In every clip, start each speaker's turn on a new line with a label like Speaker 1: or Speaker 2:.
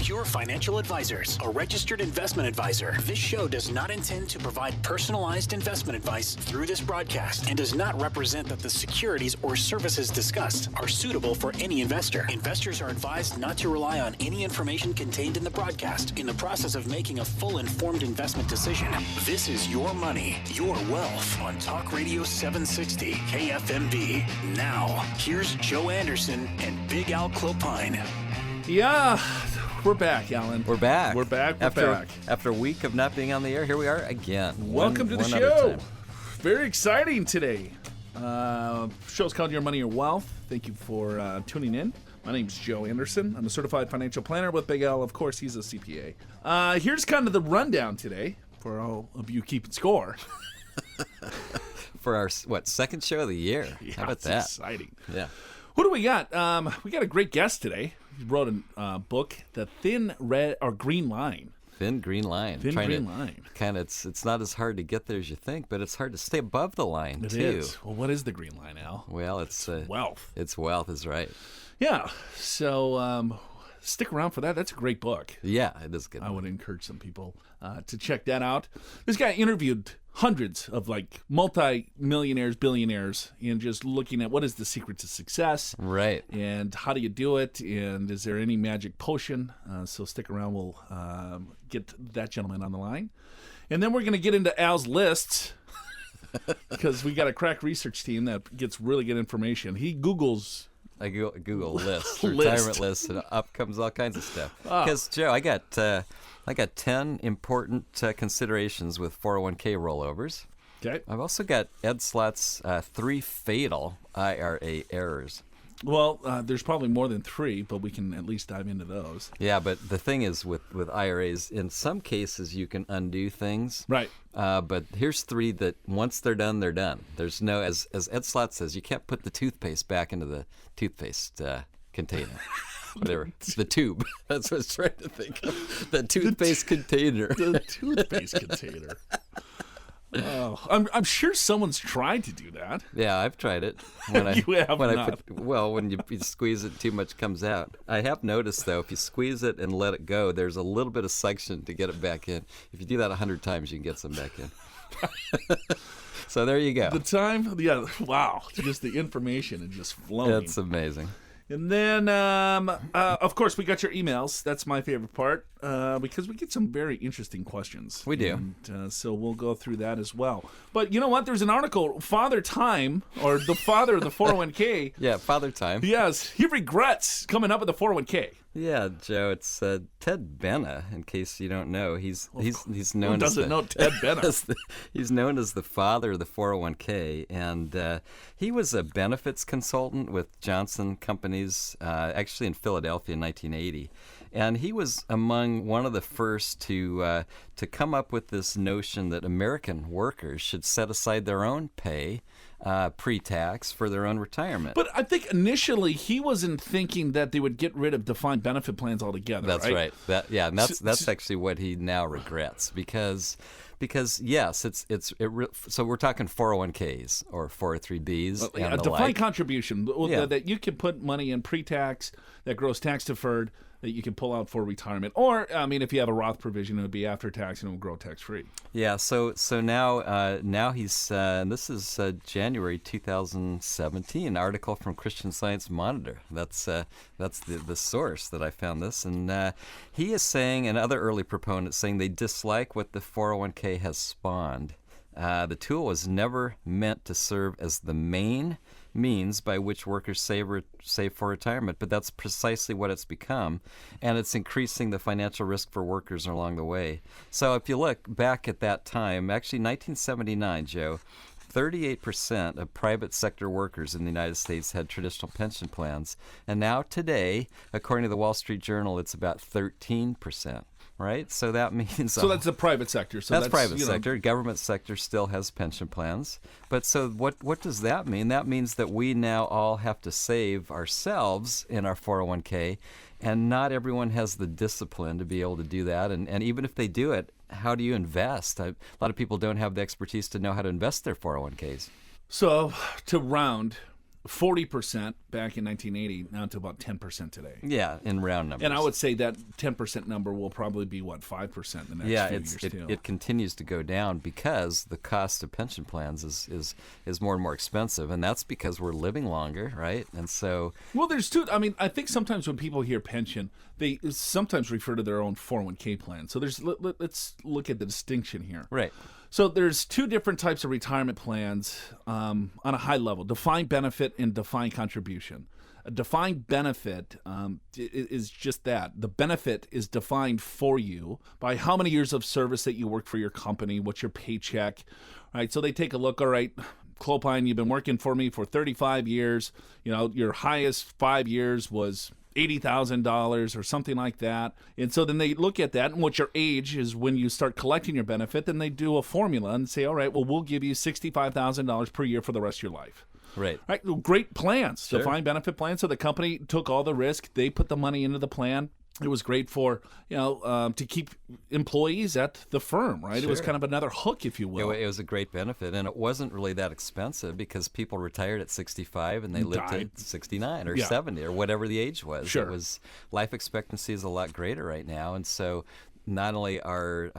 Speaker 1: Pure Financial Advisors, a registered investment advisor. This show does not intend to provide personalized investment advice through this broadcast and does not represent that the securities or services discussed are suitable for any investor. Investors are advised not to rely on any information contained in the broadcast in the process of making a full informed investment decision. This is Your Money, Your Wealth on Talk Radio 760 KFMB. Now, here's Joe Anderson and Big Al Clopine.
Speaker 2: Yeah, we're back, Alan.
Speaker 3: We're back.
Speaker 2: We're back.
Speaker 3: After a week of not being on the air, here we are again.
Speaker 2: Welcome to the show. Very exciting today. Show's called Your Money, Your Wealth. Thank you for tuning in. My name's Joe Anderson. I'm a certified financial planner with Big Al. Of course, he's a CPA. Here's kind of the rundown today for all of you keeping score.
Speaker 3: For our, second show of the year.
Speaker 2: Yeah,
Speaker 3: how about that?
Speaker 2: Exciting.
Speaker 3: Yeah.
Speaker 2: What do we got? We got a great guest today. He wrote a book, The Thin Red or Green Line.
Speaker 3: Thin Green Line. Kind of, it's not as hard to get there as you think, but it's hard to stay above the line,
Speaker 2: It
Speaker 3: too.
Speaker 2: is. Well, what is the green line, Al?
Speaker 3: Well, it's
Speaker 2: wealth.
Speaker 3: It's wealth is right.
Speaker 2: Yeah. So stick around for that. That's a great book.
Speaker 3: Yeah, it is good.
Speaker 2: I would encourage some people to check that out. This guy interviewed hundreds of multi-millionaires, billionaires, and just looking at what is the secret to success.
Speaker 3: Right.
Speaker 2: And how do you do it? And is there any magic potion? So stick around. We'll get that gentleman on the line. And then we're going to get into Al's lists because we got a crack research team that gets really good information. He Googles...
Speaker 3: I Google lists, retirement lists, and up comes all kinds of stuff. Because, Joe, I got 10 important considerations with 401k rollovers.
Speaker 2: Okay.
Speaker 3: I've also got Ed Slott's 3 fatal IRA errors.
Speaker 2: Well, there's probably more than 3, but we can at least dive into those.
Speaker 3: Yeah, but the thing is with IRAs, in some cases you can undo things.
Speaker 2: Right.
Speaker 3: But here's 3 that once they're done, they're done. There's no, as Ed Slott says, you can't put the toothpaste back into the toothpaste container. Whatever. The tube. That's what I was trying to think of. The toothpaste container.
Speaker 2: The toothpaste container. Oh, I'm sure someone's tried to do that.
Speaker 3: Yeah, I've tried it.
Speaker 2: You have not.
Speaker 3: When you squeeze it, too much comes out. I have noticed, though, if you squeeze it and let it go, there's a little bit of suction to get it back in. If you do that 100 times, you can get some back in. So there you go.
Speaker 2: The time, yeah, wow. Just the information is just flowing.
Speaker 3: That's amazing.
Speaker 2: And then, of course, we got your emails. That's my favorite part because we get some very interesting questions.
Speaker 3: We do.
Speaker 2: And, so we'll go through that as well. But you know what? There's an article, Father Time, or the father of the 401k.
Speaker 3: Yeah, Father Time.
Speaker 2: Yes, he regrets coming up with the 401k.
Speaker 3: Yeah, Joe, it's Ted Benna, in case you don't know. He's known
Speaker 2: Who doesn't know Ted Benna?
Speaker 3: He's known as the father of the 401k, and he was a benefits consultant with Johnson Companies, actually in Philadelphia in 1980. And he was among one of the first to come up with this notion that American workers should set aside their own pay pre-tax for their own retirement.
Speaker 2: But I think initially he wasn't thinking that they would get rid of defined benefit plans altogether.
Speaker 3: That's right. And that's actually what he now regrets because yes, so we're talking 401ks or 403bs.
Speaker 2: A defined contribution that you can put money in pre-tax that grows tax deferred that you can pull out for retirement. Or, I mean, if you have a Roth provision, it would be after tax and it will grow tax-free. Yeah,
Speaker 3: so now he's, and this is January 2017, an article from Christian Science Monitor. That's the source that I found this. And he is saying, and other early proponents saying, they dislike what the 401k has spawned. The tool was never meant to serve as the main means by which workers save for retirement, but that's precisely what it's become, and it's increasing the financial risk for workers along the way. So if you look back at that time, actually 1979, Joe, 38% of private sector workers in the United States had traditional pension plans, and now today, according to the Wall Street Journal, it's about 13%. Right, so that means
Speaker 2: so that's the private sector. So
Speaker 3: that's private sector. Government sector still has pension plans, but so what does that mean? That means that we now all have to save ourselves in our 401k, and not everyone has the discipline to be able to do that. And even if they do it, how do you invest? A lot of people don't have the expertise to know how to invest their 401ks.
Speaker 2: So to round, 40% back in 1980, now to about 10% today.
Speaker 3: Yeah, in round numbers.
Speaker 2: And I would say that 10% number will probably be, 5% in the next few years, too.
Speaker 3: It continues to go down because the cost of pension plans is more and more expensive, and that's because we're living longer, right? And so...
Speaker 2: Well, there's two... I mean, I think sometimes when people hear pension, they sometimes refer to their own 401k plan. So let's look at the distinction here.
Speaker 3: Right.
Speaker 2: So there's two different types of retirement plans on a high level: defined benefit and defined contribution. A defined benefit is just that. The benefit is defined for you by how many years of service that you work for your company, what's your paycheck, right? So they take a look, all right, Clopine, you've been working for me for 35 years. Your highest 5 years was $80,000 or something like that. And so then they look at that, and what your age is when you start collecting your benefit, then they do a formula and say, all right, well, we'll give you $65,000 per year for the rest of your life.
Speaker 3: Right.
Speaker 2: Great plans,
Speaker 3: Sure.
Speaker 2: Defined benefit plans. So the company took all the risk. They put the money into the plan. It was great for, to keep employees at the firm, right? It was
Speaker 3: Sure.
Speaker 2: kind of another hook, if you will.
Speaker 3: It was a great benefit, and it wasn't really that expensive because people retired at 65 and they lived
Speaker 2: Died.
Speaker 3: to 69 or
Speaker 2: Yeah.
Speaker 3: 70 or whatever the age was.
Speaker 2: Sure.
Speaker 3: It was life expectancy is a lot greater right now, and so not only are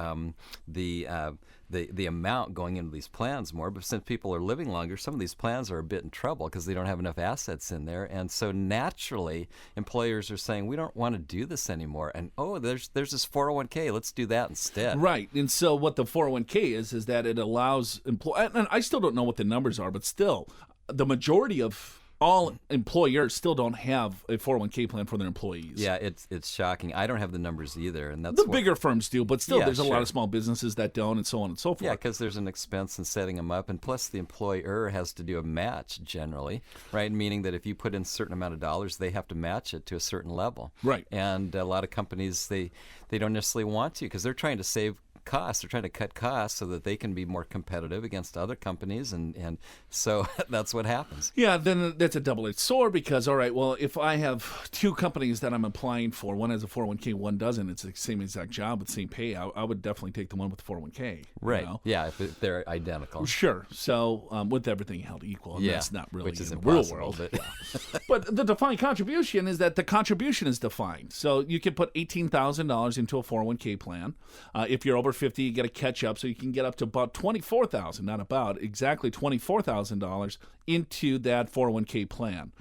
Speaker 3: the amount going into these plans more, but since people are living longer, some of these plans are a bit in trouble because they don't have enough assets in there, and so naturally employers are saying we don't want to do this anymore, and there's this 401k, let's do that instead.
Speaker 2: Right. And so what the 401k is that it allows and I still don't know what the numbers are, but still the majority of all employers still don't have a 401k plan for their employees.
Speaker 3: Yeah, it's shocking. I don't have the numbers either, and that's
Speaker 2: The bigger firms do, but still there's a lot
Speaker 3: sure.
Speaker 2: of small businesses that don't, and so on and so forth.
Speaker 3: Yeah, because there's an expense in setting them up, and plus the employer has to do a match generally, right? Meaning that if you put in a certain amount of dollars, they have to match it to a certain level.
Speaker 2: Right.
Speaker 3: And a lot of companies, they don't necessarily want to because they're trying to save costs. They're trying to cut costs so that they can be more competitive against other companies, and so that's what happens.
Speaker 2: Yeah, then that's a double-edged sword because, all right, well, if I have two companies that I'm applying for, one has a 401k, one doesn't, it's the same exact job with the same pay, I would definitely take the one with the 401k.
Speaker 3: Right. Yeah, if they're identical.
Speaker 2: Sure. So with everything held equal, and
Speaker 3: Yeah,
Speaker 2: that's not really
Speaker 3: which is
Speaker 2: in the real
Speaker 3: impossible,
Speaker 2: world.
Speaker 3: but-
Speaker 2: Yeah. But the defined contribution is that the contribution is defined. So you can put $18,000 into a 401k plan. If you're over 50, you get a catch up, so you can get up to about $24,000, not about, exactly $24,000 into that 401k plan.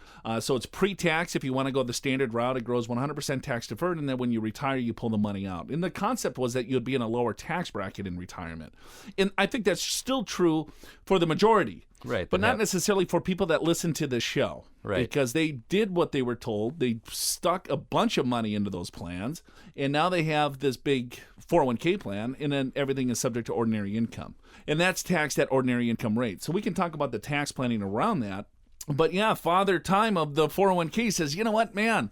Speaker 2: So it's pre-tax. If you want to go the standard route, it grows 100% tax deferred, and then when you retire, you pull the money out. And the concept was that you'd be in a lower tax bracket in retirement. And I think that's still true for the majority.
Speaker 3: Right,
Speaker 2: But not necessarily for people that listen to this show.
Speaker 3: Right.
Speaker 2: Because they did what they were told. They stuck a bunch of money into those plans, and now they have this big 401k plan, and then everything is subject to ordinary income. And that's taxed at ordinary income rate. So we can talk about the tax planning around that. But yeah, Father Time of the 401k says, you know what, man,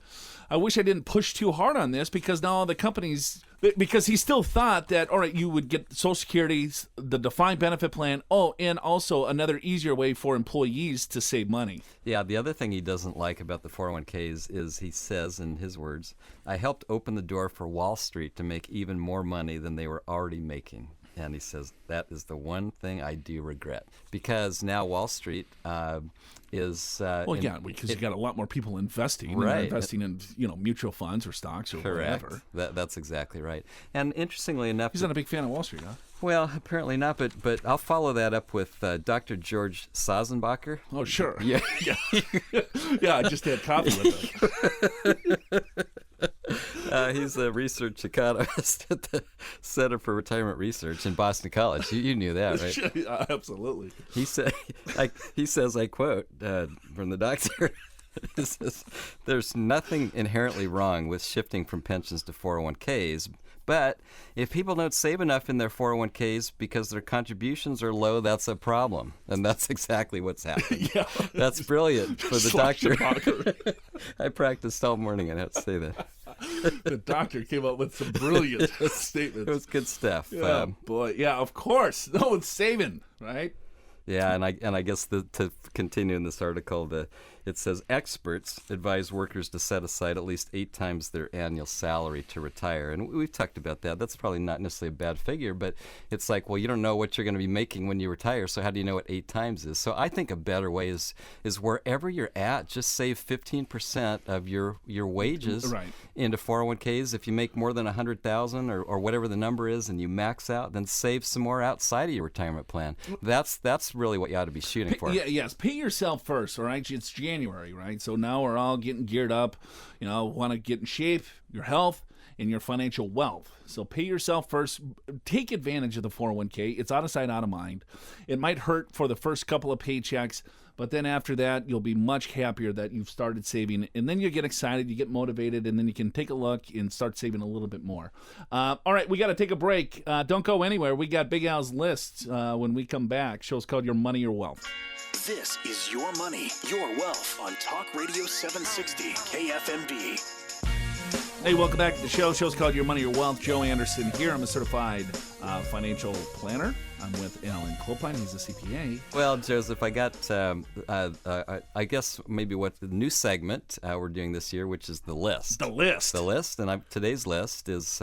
Speaker 2: I wish I didn't push too hard on this because now all the companies, because he still thought that, all right, you would get Social Security, the defined benefit plan, and also another easier way for employees to save money.
Speaker 3: Yeah, the other thing he doesn't like about the 401ks is he says, in his words, I helped open the door for Wall Street to make even more money than they were already making. And he says, that is the one thing I do regret. Because now Wall Street is...
Speaker 2: because you got a lot more people investing. And
Speaker 3: Right.
Speaker 2: they're investing in, mutual funds or stocks or
Speaker 3: correct.
Speaker 2: whatever.
Speaker 3: That's exactly right. And interestingly enough...
Speaker 2: He's not a big fan of Wall Street, huh?
Speaker 3: Well, apparently not, but I'll follow that up with Dr. George Sazzenbacher.
Speaker 2: Oh, sure.
Speaker 3: Yeah.
Speaker 2: Yeah, I just had coffee with him.
Speaker 3: He's a research economist at the Center for Retirement Research in Boston College. You knew that, right?
Speaker 2: Absolutely.
Speaker 3: He says, I quote from the doctor, he says, there's nothing inherently wrong with shifting from pensions to 401ks, but if people don't save enough in their 401ks because their contributions are low, that's a problem. And that's exactly what's happening.
Speaker 2: Yeah.
Speaker 3: That's brilliant for the
Speaker 2: Slash
Speaker 3: doctor.
Speaker 2: Schumacher.
Speaker 3: I practiced all morning, I have to say that.
Speaker 2: The doctor came up with some brilliant statements.
Speaker 3: It was good stuff.
Speaker 2: Yeah, boy. Yeah, of course. No one's saving, right?
Speaker 3: Yeah, and I guess to continue in this article, it says experts advise workers to set aside at least 8 times their annual salary to retire. And we've talked about that. That's probably not necessarily a bad figure, but it's like, well, you don't know what you're going to be making when you retire, so how do you know what 8 times is? So I think a better way is wherever you're at, just save 15% of your wages into 401ks. If you make more than $100,000 or whatever the number is and you max out, then save some more outside of your retirement plan. That's really what you ought to be shooting for.
Speaker 2: Yes, pay yourself first, all right? It's January, right? So now we're all getting geared up, want to get in shape, your health, and your financial wealth. So pay yourself first. Take advantage of the 401k. It's out of sight, out of mind. It might hurt for the first couple of paychecks, but then after that, you'll be much happier that you've started saving. And then you get excited, you get motivated, and then you can take a look and start saving a little bit more. All right, we got to take a break. Don't go anywhere. We got Big Al's list when we come back. Show's called Your Money, Your Wealth.
Speaker 1: This is Your Money, Your Wealth on Talk Radio 760 KFMB.
Speaker 2: Hey, welcome back to the show. Show's called Your Money, Your Wealth. Joe Anderson here. I'm a certified financial planner. I'm with Alan Clopine. He's a CPA.
Speaker 3: Well, Joseph, I got, I guess maybe what the new segment we're doing this year, which is the list.
Speaker 2: The list.
Speaker 3: The list. And today's list is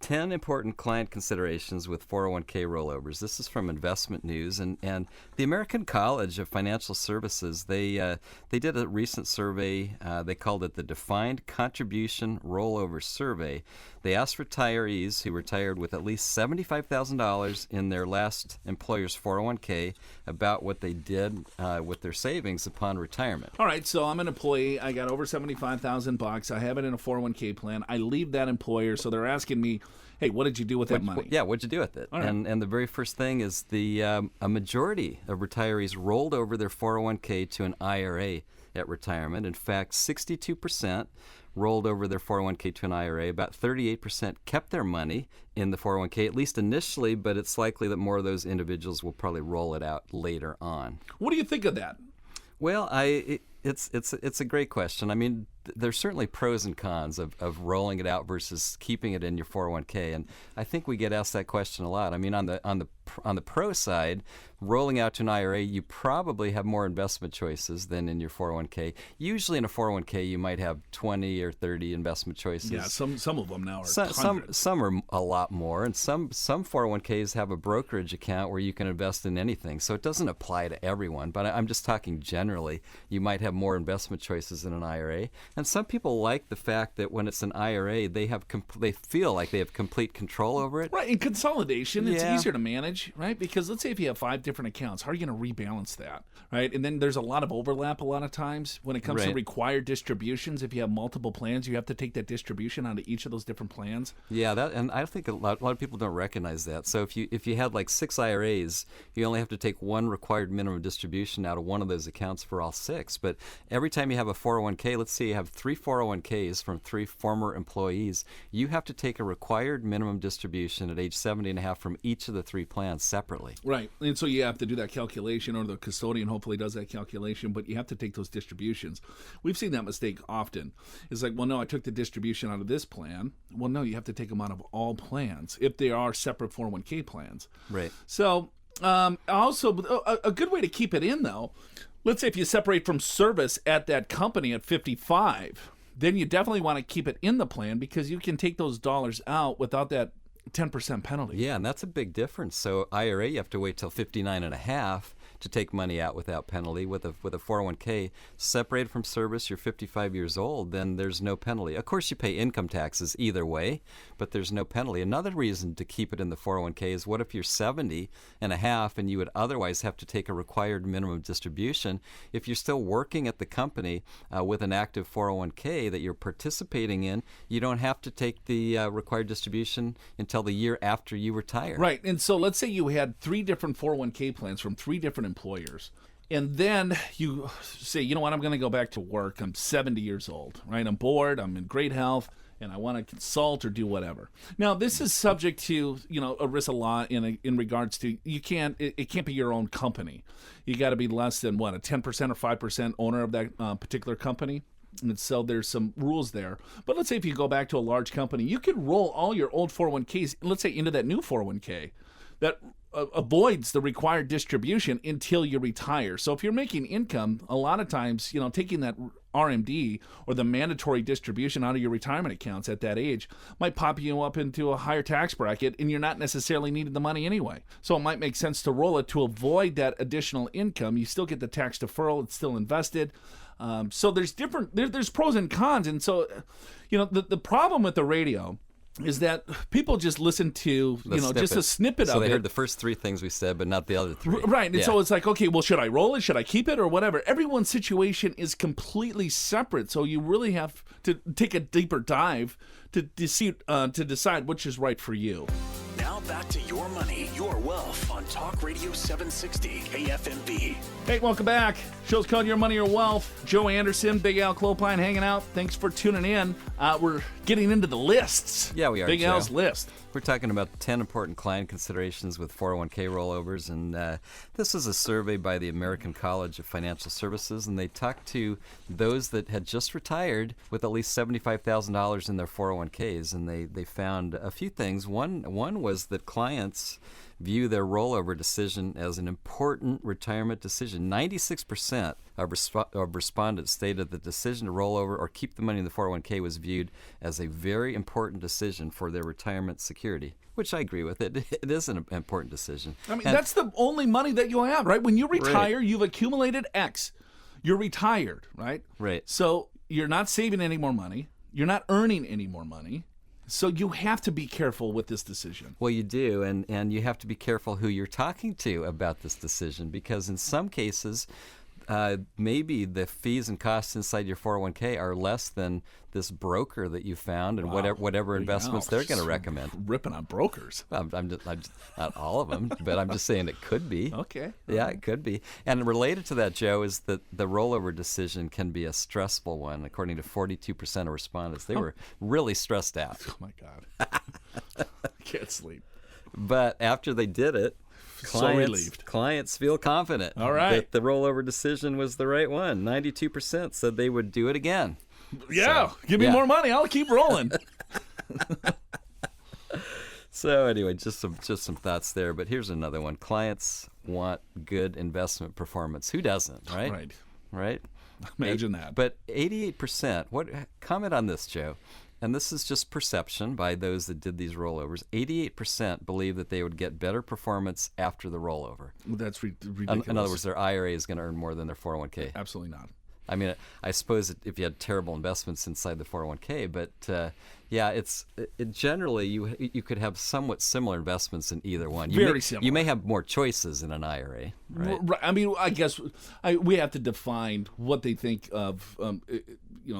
Speaker 3: 10 important client considerations with 401k rollovers. This is from Investment News, and the American College of Financial Services, they did a recent survey. They called it the Defined Contribution Rollover Survey. They asked retirees who retired with at least $75,000 in their last employer's 401k about what they did with their savings upon retirement.
Speaker 2: All right, so I'm an employee. I got over $75,000. I have it in a 401k plan. I leave that employer, so they're asking me, hey, what did you do with that money?
Speaker 3: Yeah, what'd you do with it?
Speaker 2: Right.
Speaker 3: And the very first thing is a majority of retirees rolled over their 401k to an IRA at retirement. In fact, 62% rolled over their 401k to an IRA. About 38% kept their money in the 401k, at least initially, but it's likely that more of those individuals will probably roll it out later on.
Speaker 2: What do you think of that?
Speaker 3: Well, it's a great question. I mean, there's certainly pros and cons of rolling it out versus keeping it in your 401k, and I think we get asked that question a lot. I mean, on the pro side, rolling out to an IRA, you probably have more investment choices than in your 401k. Usually in a 401k, you might have 20 or 30 investment choices.
Speaker 2: Yeah, some of them now are
Speaker 3: some are a lot more, and some 401ks have a brokerage account where you can invest in anything. So it doesn't apply to everyone, but I'm just talking generally. You might have more investment choices in an IRA. And some people like the fact that when it's an IRA, they feel like they have complete control over it.
Speaker 2: Right, and consolidation, it's easier to manage, right? Because let's say if you have 5 different accounts, how are you going to rebalance that, right? And then there's a lot of overlap a lot of times when it comes to required distributions. If you have multiple plans, you have to take that distribution out of each of those different plans. Yeah,
Speaker 3: and I think a lot of people don't recognize that. So if you had like 6 IRAs, you only have to take one required minimum distribution out of one of those accounts for all 6. But every time you have a 401k, let's say you have 3 401ks from 3 former employees, you have to take a required minimum distribution at age 70 and a half from each of the 3 plans separately.
Speaker 2: Right. And so you have to do that calculation, or the custodian hopefully does that calculation, but you have to take those distributions. We've seen that mistake often. It's like, well, no, I took the distribution out of this plan. Well, no, you have to take them out of all plans if they are separate 401k plans.
Speaker 3: Right.
Speaker 2: So also, a good way to keep it in, though, let's say if you separate from service at that company at 55, then you definitely want to keep it in the plan because you can take those dollars out without that 10% penalty.
Speaker 3: Yeah, and that's a big difference. So IRA, you have to wait till 59 and a half to take money out without penalty. With a 401k, separated from service, you're 55 years old, then there's no penalty. Of course, you pay income taxes either way, but there's no penalty. Another reason to keep it in the 401k is what if you're 70 and a half and you would otherwise have to take a required minimum distribution? If you're still working at the company with an active 401k that you're participating in, you don't have to take the required distribution until the year after you retire.
Speaker 2: Right. And so let's say you had 3 different 401k plans from 3 different employers. And then you say, you know what, I'm going to go back to work. I'm 70 years old, right? I'm bored. I'm in great health, and I want to consult or do whatever. Now, this is subject to, ERISA law in regards to it can't be your own company. You got to be less than, a 10% or 5% owner of that particular company. And so there's some rules there. But let's say if you go back to a large company, you could roll all your old 401ks, let's say, into that new 401k. That avoids the required distribution until you retire. So if you're making income, a lot of times, taking that RMD or the mandatory distribution out of your retirement accounts at that age might pop you up into a higher tax bracket, and you're not necessarily needing the money anyway. So it might make sense to roll it to avoid that additional income. You still get the tax deferral. It's still invested. So there's there's pros and cons. And so, the problem with the radio is that people just listen to, just a snippet of it.
Speaker 3: So they heard the first three things we said, but not the other three.
Speaker 2: Right. And so it's like, okay, well, should I roll it? Should I keep it or whatever? Everyone's situation is completely separate. So you really have to take a deeper dive to decide which is right for you.
Speaker 1: Now back to Your Money, Your Wealth on Talk Radio 760 KFMB.
Speaker 2: Hey, welcome back. Show's called Your Money, Your Wealth. Joe Anderson, Big Al Clopine hanging out. Thanks for tuning in. We're getting into the lists.
Speaker 3: Yeah, we are,
Speaker 2: Big
Speaker 3: Joe.
Speaker 2: Al's list.
Speaker 3: We're talking about 10 important client considerations with 401k rollovers, and this is a survey by the American College of Financial Services, and they talked to those that had just retired with at least $75,000 in their 401ks, and they found a few things. One was that clients view their rollover decision as an important retirement decision. 96% of respondents stated the decision to roll over or keep the money in the 401k was viewed as a very important decision for their retirement security, which I agree with. It is an important decision.
Speaker 2: I mean, that's the only money that you'll have, right? When you retire,
Speaker 3: Right.
Speaker 2: You've accumulated X. You're retired, right?
Speaker 3: Right.
Speaker 2: So you're not saving any more money. You're not earning any more money. So you have to be careful with this decision.
Speaker 3: Well, you do, and you have to be careful who you're talking to about this decision, because in some cases, maybe the fees and costs inside your 401k are less than this broker that you found and whatever investments they're going to recommend.
Speaker 2: Ripping on brokers.
Speaker 3: I'm just not all of them, but I'm just saying it could be.
Speaker 2: Okay.
Speaker 3: Yeah, it could be. And related to that, Joe, is that the rollover decision can be a stressful one. According to 42% of respondents, they were really stressed out.
Speaker 2: Oh, my God. Can't sleep.
Speaker 3: But after they did it,
Speaker 2: relieved.
Speaker 3: Clients feel confident that the rollover decision was the right one. 92% said they would do it again.
Speaker 2: Yeah, give me more money. I'll keep rolling.
Speaker 3: So anyway, just some thoughts there. But here's another one. Clients want good investment performance. Who doesn't, right? Right?
Speaker 2: Imagine that.
Speaker 3: But 88%, comment on this, Joe? And this is just perception by those that did these rollovers. 88% believe that they would get better performance after the rollover.
Speaker 2: That's ridiculous.
Speaker 3: In other words, their IRA is going to earn more than their 401k.
Speaker 2: Absolutely not.
Speaker 3: I mean, I suppose if you had terrible investments inside the 401k, but generally you could have somewhat similar investments in either one.
Speaker 2: Very similar.
Speaker 3: You may have more choices in an IRA, right?
Speaker 2: I mean, I guess we have to define what they think of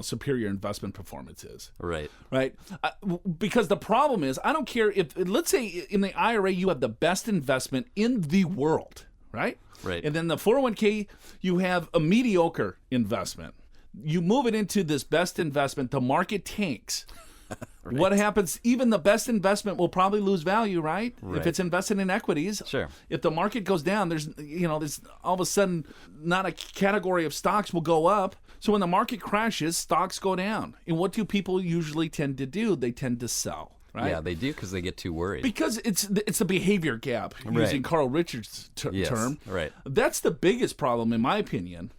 Speaker 2: superior investment performance is.
Speaker 3: Right.
Speaker 2: Right. Because the problem is, I don't care if, let's say in the IRA you have the best investment in the world, right?
Speaker 3: Right.
Speaker 2: And then the 401k, you have a mediocre investment. You move it into this best investment, the market tanks. Right. What happens? Even the best investment will probably lose value, right? If it's invested in equities.
Speaker 3: Sure.
Speaker 2: If the market goes down, there's all of a sudden not a category of stocks will go up. So when the market crashes, stocks go down. And what do people usually tend to do? They tend to sell. Right?
Speaker 3: Yeah, they do because they get too worried.
Speaker 2: Because it's a behavior gap, using Carl Richards' term.
Speaker 3: Right.
Speaker 2: That's the biggest problem, in my opinion.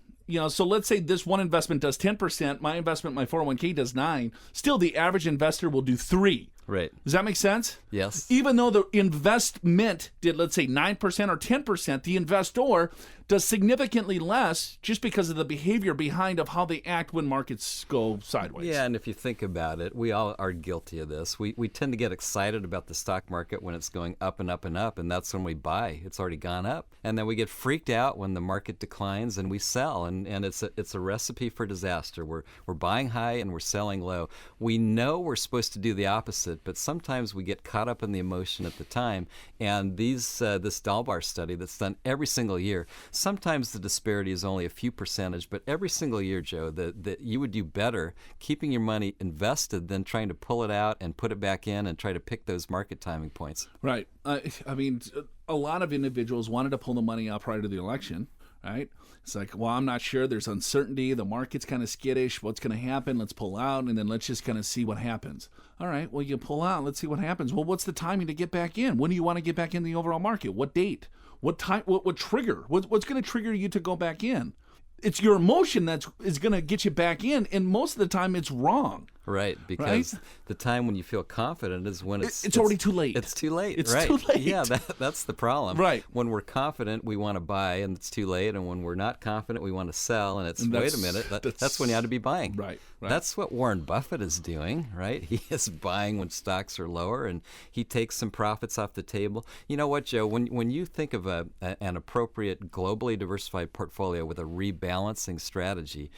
Speaker 2: So let's say this one investment does 10%, my investment, my 401k does 9%. Still, the average investor will do 3%.
Speaker 3: Right.
Speaker 2: Does that make sense?
Speaker 3: Yes.
Speaker 2: Even though the investment did, let's say, 9% or 10%, the investor does significantly less just because of the behavior behind of how they act when markets go sideways.
Speaker 3: Yeah, and if you think about it, we all are guilty of this. We tend to get excited about the stock market when it's going up and up and up, and that's when we buy. It's already gone up. And then we get freaked out when the market declines and we sell, and it's a recipe for disaster. We're buying high and we're selling low. We know we're supposed to do the opposite, but sometimes we get caught up in the emotion at the time. And this Dalbar study that's done every single year, sometimes the disparity is only a few percentage, but every single year, Joe, that you would do better keeping your money invested than trying to pull it out and put it back in and try to pick those market timing points.
Speaker 2: Right. I mean, a lot of individuals wanted to pull the money out prior to the election. right? It's like, well, I'm not sure. There's uncertainty. The market's kind of skittish. What's going to happen? Let's pull out, and then let's just kind of see what happens. All right, well, you pull out. Let's see what happens. Well, what's the timing to get back in? When do you want to get back in the overall market? What date? What time? What trigger? What's going to trigger you to go back in? It's your emotion is going to get you back in, and most of the time it's wrong.
Speaker 3: Right, because the time when you feel confident is when it's
Speaker 2: already too late.
Speaker 3: It's too late.
Speaker 2: It's
Speaker 3: right.
Speaker 2: too late.
Speaker 3: Yeah, that's the problem.
Speaker 2: Right.
Speaker 3: When we're confident, we want to buy, and it's too late. And when we're not confident, we want to sell, and it's wait a minute. That's when you ought to be buying.
Speaker 2: Right.
Speaker 3: That's what Warren Buffett is doing. Right. He is buying when stocks are lower, and he takes some profits off the table. You know what, Joe? When you think of an appropriate globally diversified portfolio with a rebalancing strategy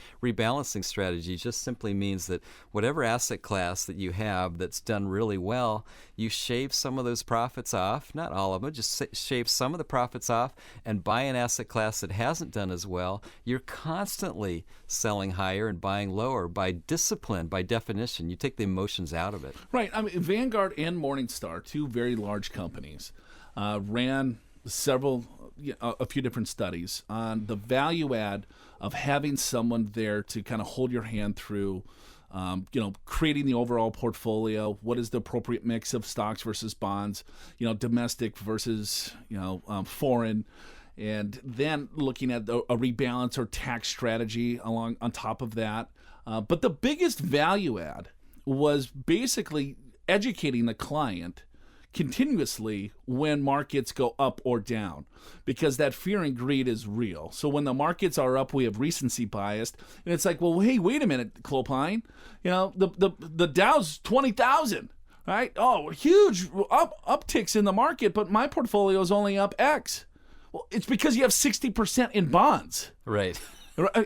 Speaker 3: just simply means that whatever asset class that you have that's done really well, you shave some of those profits off, not all of them, just shave some of the profits off and buy an asset class that hasn't done as well. You're constantly selling higher and buying lower by discipline, by definition. You take the emotions out of it.
Speaker 2: Right. I mean, Vanguard and Morningstar, two very large companies, ran a few different studies on the value add of having someone there to kind of hold your hand through creating the overall portfolio. What is the appropriate mix of stocks versus bonds, domestic versus, foreign, and then looking at a rebalance or tax strategy on top of that. But the biggest value add was basically educating the client continuously when markets go up or down, because that fear and greed is real. So when the markets are up, we have recency bias, and it's like, well, hey, wait a minute, Clopine, the Dow's 20,000, right? Oh, huge upticks in the market, but my portfolio is only up X. Well, it's because you have 60% in bonds.
Speaker 3: Right.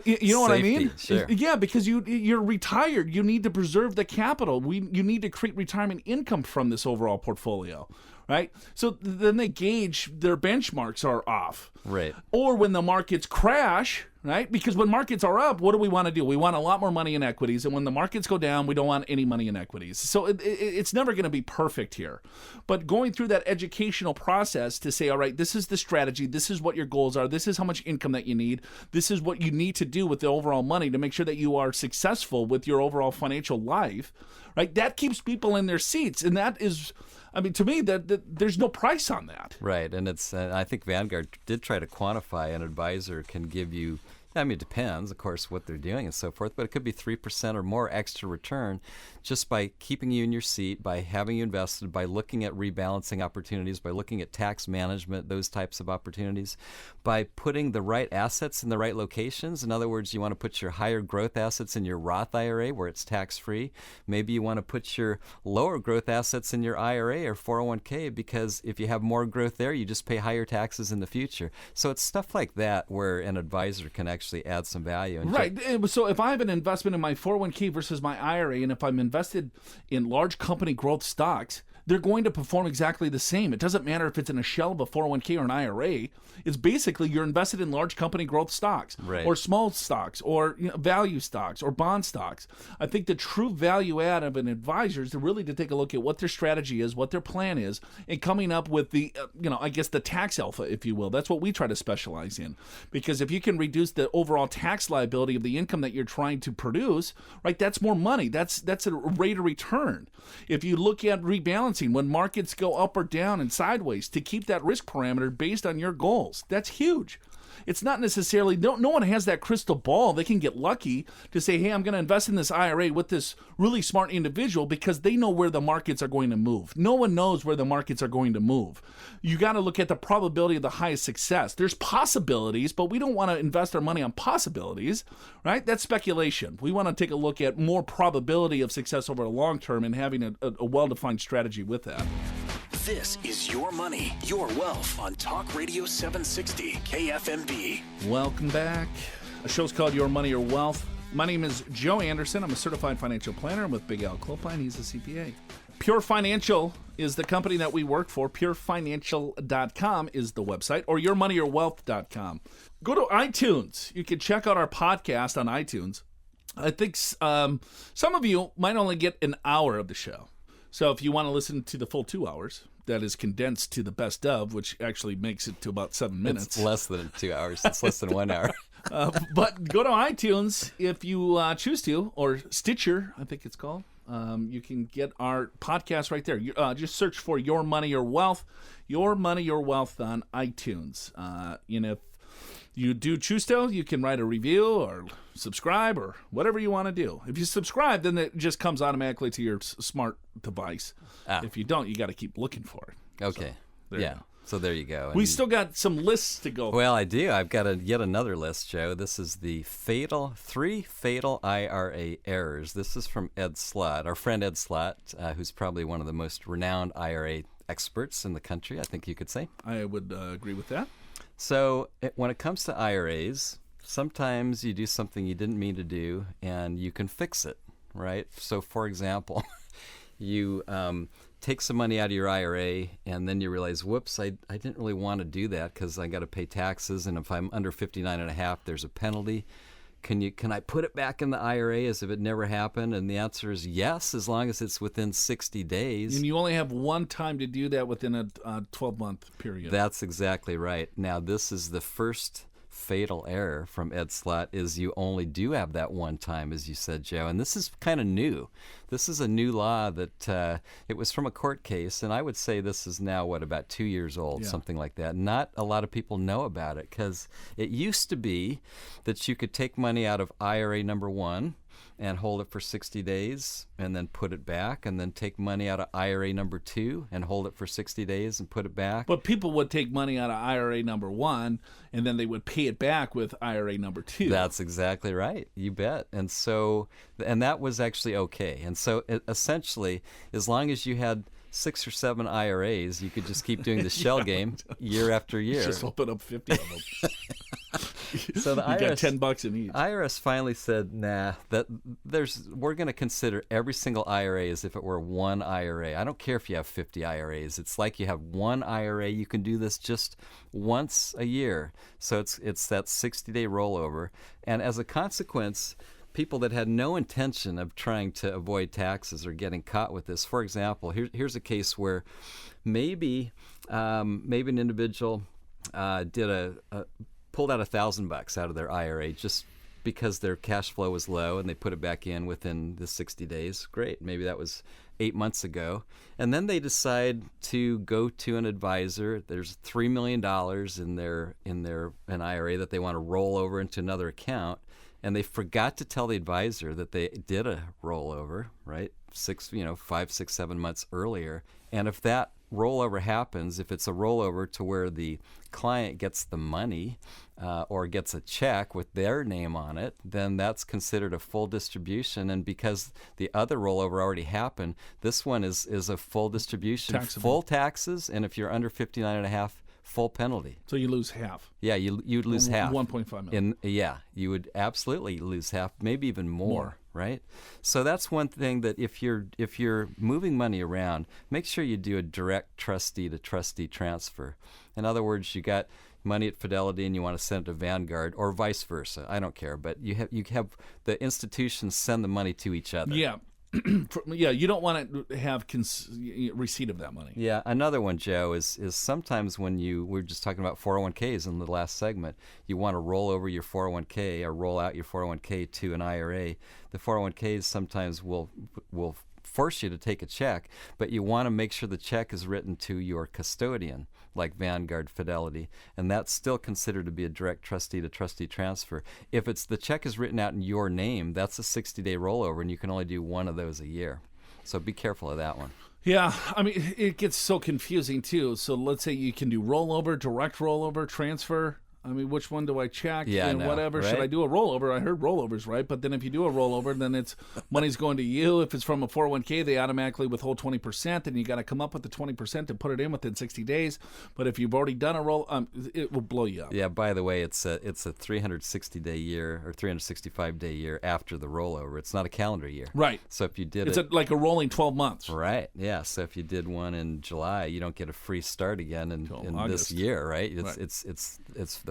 Speaker 2: You know what I mean?
Speaker 3: Sure.
Speaker 2: Yeah, because you're retired. You need to preserve the capital. You need to create retirement income from this overall portfolio, right? So then they gauge their benchmarks are off.
Speaker 3: Right.
Speaker 2: Or when the markets crash, right? Because when markets are up, what do we want to do? We want a lot more money in equities. And when the markets go down, we don't want any money in equities. So it's never going to be perfect here. But going through that educational process to say, all right, this is the strategy. This is what your goals are. This is how much income that you need. This is what you need to do with the overall money to make sure that you are successful with your overall financial life, right? That keeps people in their seats. And that is... to me, that there's no price on that.
Speaker 3: Right, and it's I think Vanguard did try to quantify an advisor can give you, it depends, of course, what they're doing and so forth, but it could be 3% or more extra return just by keeping you in your seat, by having you invested, by looking at rebalancing opportunities, by looking at tax management, those types of opportunities, by putting the right assets in the right locations. In other words, you want to put your higher growth assets in your Roth IRA where it's tax-free. Maybe you want to put your lower growth assets in your IRA or 401k, because if you have more growth there, you just pay higher taxes in the future. So it's stuff like that where an advisor can actually add some value.
Speaker 2: Right. So if I have an investment in my 401k versus my IRA, and if I'm invested in large company growth stocks, they're going to perform exactly the same. It doesn't matter if it's in a shell of a 401k or an IRA. It's basically you're invested in large company growth stocks,
Speaker 3: right,
Speaker 2: or small stocks, or value stocks, or bond stocks. I think the true value add of an advisor is to take a look at what their strategy is, what their plan is, and coming up with the, the tax alpha, if you will. That's what we try to specialize in. Because if you can reduce the overall tax liability of the income that you're trying to produce, right, that's more money. That's a rate of return. If you look at rebalancing, when markets go up or down and sideways, to keep that risk parameter based on your goals, that's huge. It's not necessarily, no one has that crystal ball. They can get lucky to say, hey, I'm going to invest in this IRA with this really smart individual because they know where the markets are going to move. No one knows where the markets are going to move. You got to look at the probability of the highest success. There's possibilities, but we don't want to invest our money on possibilities, right? That's speculation. We want to take a look at more probability of success over the long term and having a well-defined strategy with that.
Speaker 1: This is Your Money, Your Wealth on Talk Radio 760 KFMB.
Speaker 2: Welcome back. The show's called Your Money, Your Wealth. My name is Joe Anderson. I'm a certified financial planner. I'm with Big Al Clopine. He's a CPA. Pure Financial is the company that we work for. PureFinancial.com is the website, or YourMoneyYourWealth.com. Go to iTunes. You can check out our podcast on iTunes. I think some of you might only get an hour of the show. So if you want to listen to the full 2 hours, that is condensed to the best of, which actually makes it to about 7 minutes.
Speaker 3: It's less than 2 hours. It's less than 1 hour.
Speaker 2: But go to iTunes if you choose to, or Stitcher, I think it's called. You can get our podcast right there. Just search for Your Money, Your Wealth. Your Money, Your Wealth on iTunes. If you do choose to, you can write a review or subscribe or whatever you want to do. If you subscribe, then it just comes automatically to your smart device. If you don't, you got to keep looking for it.
Speaker 3: Okay.
Speaker 2: So,
Speaker 3: So there you go.
Speaker 2: We still got some lists to go.
Speaker 3: Well, I do. I've got yet another list, Joe. This is the 3 fatal IRA errors. This is from Ed Slott, our friend Ed Slott, who's probably one of the most renowned IRA experts in the country, I think you could say.
Speaker 2: I would agree with that.
Speaker 3: So when it comes to IRAs, sometimes you do something you didn't mean to do, and you can fix it, right? So, for example, you take some money out of your IRA, and then you realize, whoops, I didn't really want to do that because I got to pay taxes, and if I'm under 59.5, there's a penalty. Can I put it back in the IRA as if it never happened? And the answer is yes, as long as it's within 60 days.
Speaker 2: And you only have one time to do that within a 12-month period.
Speaker 3: That's exactly right. Now, this is the first fatal error from Ed Slott, is you only do have that one time, as you said, Joe. And this is kind of new. This is a new law that it was from a court case, and I would say this is now, about 2 years old, something like that. Not a lot of people know about it, because it used to be that you could take money out of IRA number 1 and hold it for 60 days and then put it back, and then take money out of IRA number 2 and hold it for 60 days and put it back.
Speaker 2: But people would take money out of IRA number 1 and then they would pay it back with IRA number 2.
Speaker 3: That's exactly right. You bet. And that was actually okay. And so essentially, as long as you had 6 or 7 IRAs, you could just keep doing the shell game year after year.
Speaker 2: Just open up 50 of them.
Speaker 3: So the IRS,
Speaker 2: got $10 in each.
Speaker 3: IRS finally said, nah, we're going to consider every single IRA as if it were one IRA. I don't care if you have 50 IRAs. It's like you have one IRA. You can do this just once a year. So it's that 60-day rollover. And as a consequence, people that had no intention of trying to avoid taxes are getting caught with this. For example, here's a case where maybe an individual pulled out $1,000 out of their IRA just because their cash flow was low, and they put it back in within the 60 days. Great. Maybe that was 8 months ago. And then they decide to go to an advisor. There's $3 million in an IRA that they want to roll over into another account. And they forgot to tell the advisor that they did a rollover, right? 5, 6, 7 months earlier. And if that rollover happens, if it's a rollover to where the client gets the money or gets a check with their name on it, then that's considered a full distribution. And because the other rollover already happened, this one is a full distribution,
Speaker 2: Taxable.
Speaker 3: Full taxes, and if you're under 59.5, full penalty.
Speaker 2: So you lose half.
Speaker 3: Yeah, you'd lose half.
Speaker 2: 1.5 million.
Speaker 3: You would absolutely lose half, maybe even more, right? So that's one thing, that if you're moving money around, make sure you do a direct trustee to trustee transfer. In other words, you got money at Fidelity and you want to send it to Vanguard, or vice versa. I don't care, but you have the institutions send the money to each other.
Speaker 2: Yeah. Yeah, you don't want to have receipt of that money.
Speaker 3: Yeah, another one, Joe, is sometimes when we were just talking about 401ks in the last segment, you want to roll over your 401k or roll out your 401k to an IRA. The 401ks sometimes will force you to take a check, but you want to make sure the check is written to your custodian, like Vanguard, Fidelity, and that's still considered to be a direct trustee to trustee transfer. If the check is written out in your name, that's a 60-day rollover, and you can only do one of those a year. So be careful of that one.
Speaker 2: Yeah, I mean, it gets so confusing too. So let's say you can do rollover, direct rollover, transfer. I mean, which one do I check?
Speaker 3: Yeah,
Speaker 2: and whatever.
Speaker 3: right?
Speaker 2: Should I do a rollover? I heard rollovers, right? But then if you do a rollover, then it's money's going to you. If it's from a 401k, they automatically withhold 20%, and you got to come up with the 20% and put it in within 60 days. But if you've already done a roll, it will blow you up.
Speaker 3: Yeah, by the way, it's a 360-day year or 365-day year after the rollover. It's not a calendar year.
Speaker 2: Right.
Speaker 3: So if you did
Speaker 2: it's like a rolling 12 months.
Speaker 3: Right. Yeah. So if you did one in July, you don't get a free start again in
Speaker 2: August.
Speaker 3: this year, right? It's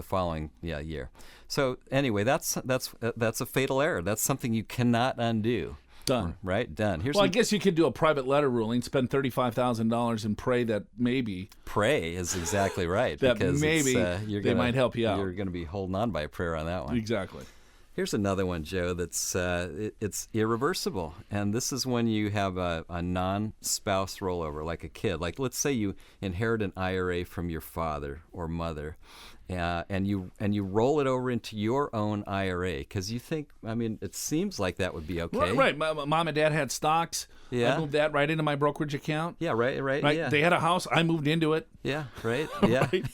Speaker 3: the following year. So anyway, that's a fatal error. That's something you cannot undo.
Speaker 2: Done.
Speaker 3: Right? Done. Here's
Speaker 2: Well, I guess you could do a private letter ruling, spend $35,000 and pray that maybe.
Speaker 3: Pray is exactly right.
Speaker 2: That
Speaker 3: because
Speaker 2: maybe
Speaker 3: they
Speaker 2: might help you out.
Speaker 3: You're going to be holding on by a prayer on that one.
Speaker 2: Exactly.
Speaker 3: Here's another one, Joe, that's it's irreversible. And this is when you have a non-spouse rollover, like a kid. Like, let's say you inherit an IRA from your father or mother, and you roll it over into your own IRA because you think, I mean, it seems like that would be okay.
Speaker 2: Right. My mom and dad had stocks.
Speaker 3: Yeah.
Speaker 2: I moved that right into my brokerage account.
Speaker 3: Yeah, right. Yeah.
Speaker 2: They had a house. I moved into it.
Speaker 3: Yeah, right. Yeah.
Speaker 2: Right.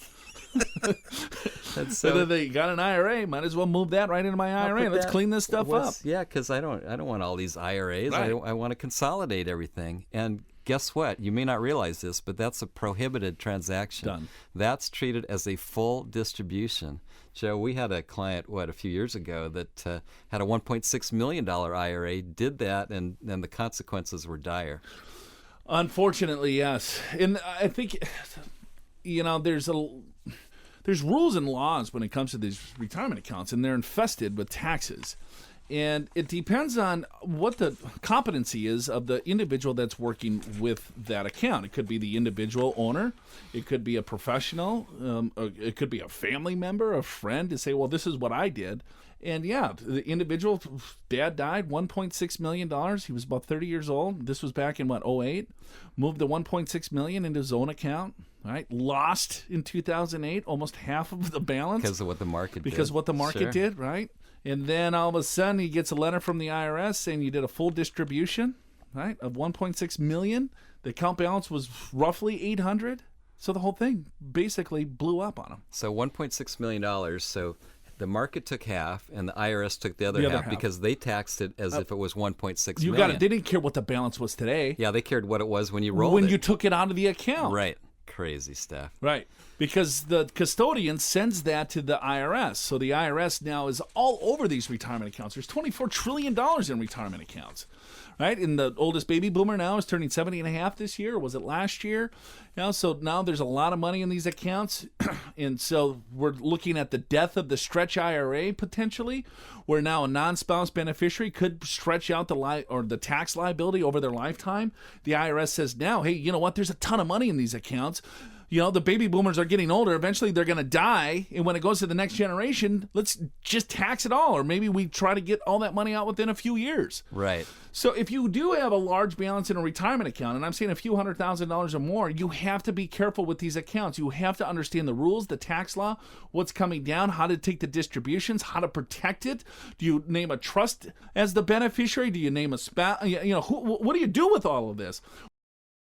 Speaker 3: That's
Speaker 2: So they got an IRA. Might as well move that right into my IRA. Let's clean this stuff up.
Speaker 3: Yeah, because I don't want all these IRAs.
Speaker 2: Right.
Speaker 3: I want to consolidate everything. And guess what? You may not realize this, but that's a prohibited transaction.
Speaker 2: Done.
Speaker 3: That's treated as a full distribution. Joe, we had a client, a few years ago that had a $1.6 million IRA, did that, and the consequences were dire.
Speaker 2: Unfortunately, yes. And I think, there's rules and laws when it comes to these retirement accounts, and they're infested with taxes. And it depends on what the competency is of the individual that's working with that account. It could be the individual owner. It could be a professional. It could be a family member, a friend, to say, well, this is what I did. And yeah, the individual, dad died, $1.6 million. He was about 30 years old. This was back in, 2008? Moved the $1.6 million into his own account, right? Lost in 2008 almost half of the balance.
Speaker 3: Because of what the market did.
Speaker 2: Because what the market did, right? And then all of a sudden he gets a letter from the IRS saying you did a full distribution, right, of $1.6 million. The account balance was roughly $800. So the whole thing basically blew up on him.
Speaker 3: So $1.6 million. So the market took half, and the IRS took the other half because they taxed it as if it was $1.6 million.
Speaker 2: You got it. They didn't care what the balance was today.
Speaker 3: Yeah, they cared what it was when you rolled it.
Speaker 2: When you took it out of the account.
Speaker 3: Right. Crazy stuff.
Speaker 2: Right. Because the custodian sends that to the IRS. So the IRS now is all over these retirement accounts. There's $24 trillion in retirement accounts. Right? And the oldest baby boomer now is turning 70 and a half this year. Or was it last year? So now there's a lot of money in these accounts. And so we're looking at the death of the stretch IRA potentially, where now a non-spouse beneficiary could stretch out the tax liability over their lifetime. The IRS says now, hey, you know what? There's a ton of money in these accounts. The baby boomers are getting older. Eventually, they're going to die. And when it goes to the next generation, let's just tax it all. Or maybe we try to get all that money out within a few years.
Speaker 3: Right.
Speaker 2: So if you do have a large balance in a retirement account, and I'm saying a few $100,000 or more, you have to be careful with these accounts. You have to understand the rules, the tax law, what's coming down, how to take the distributions, how to protect it. Do you name a trust as the beneficiary? Do you name a spouse? What do you do with all of this?